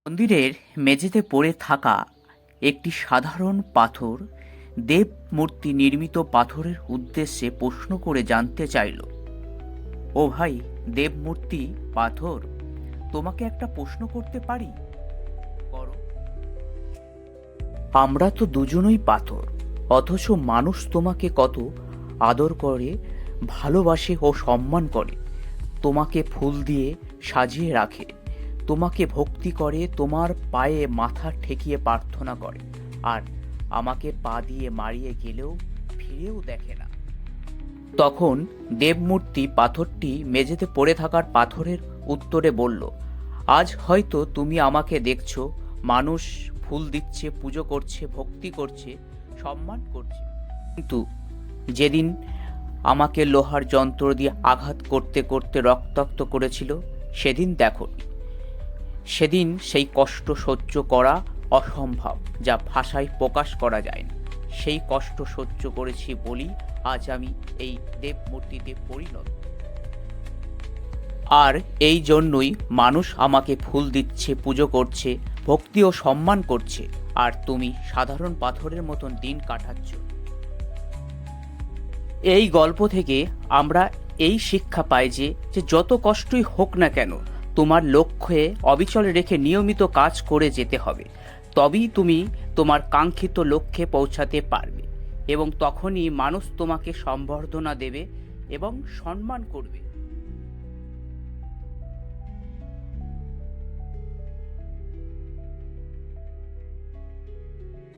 মন্দিরের মেঝেতে পড়ে থাকা একটি সাধারণ পাথর দেব মূর্তি নির্মিত পাথরের উদ্দেশ্যে প্রশ্ন করে জানতে চাইল, ও ভাই, দেব মূর্তি পাথর, তোমাকে একটা প্রশ্ন করতে পারি? করো। আমরা তো দুজনই পাথর, অথচ মানুষ তোমাকে কত আদর করে, ভালোবাসে ও সম্মান করে। তোমাকে ফুল দিয়ে সাজিয়ে রাখে, তোমাকে ভক্তি করে, তোমার পায়ে মাথা ঠেকিয়ে প্রার্থনা করে, আর আমাকে পা দিয়ে মারিয়ে গেলেও ফিরেও দেখে না। তখন দেবমূর্তি পাথরটি মেঝেতে পড়ে থাকার পাথরের উত্তরে বলল, আজ হয়তো তুমি আমাকে দেখছো, মানুষ ফুল দিচ্ছে, পুজো করছে, ভক্তি করছে, সম্মান করছে, কিন্তু যেদিন আমাকে লোহার যন্ত্র দিয়ে আঘাত করতে করতে রক্তাক্ত করেছিল, সেদিন দেখো, সেদিন সেই কষ্ট সহ্য করা অসম্ভব, যা ভাষায় প্রকাশ করা যায় না। সেই কষ্ট সহ্য করেছি বলি আজ আমি এই দেবমূর্তিতে পরিণত। আর এই জন্যই মানুষ আমাকে ফুল দিচ্ছে, পুজো করছে, ভক্তি ও সম্মান করছে, আর তুমি সাধারণ পাথরের মতন দিন কাটাচ্ছ। এই গল্প থেকে আমরা এই শিক্ষা পাই যে যত কষ্টই হোক না কেন, তোমার লক্ষ্যে অবিচল রেখে নিয়মিত কাজ করে যেতে হবে। তবেই তুমি তোমার কাঙ্ক্ষিত লক্ষ্যে পৌঁছাতে পারবে, এবং তখনই মানুষ তোমাকে সম্বর্ধনা দেবে এবং সম্মান করবে।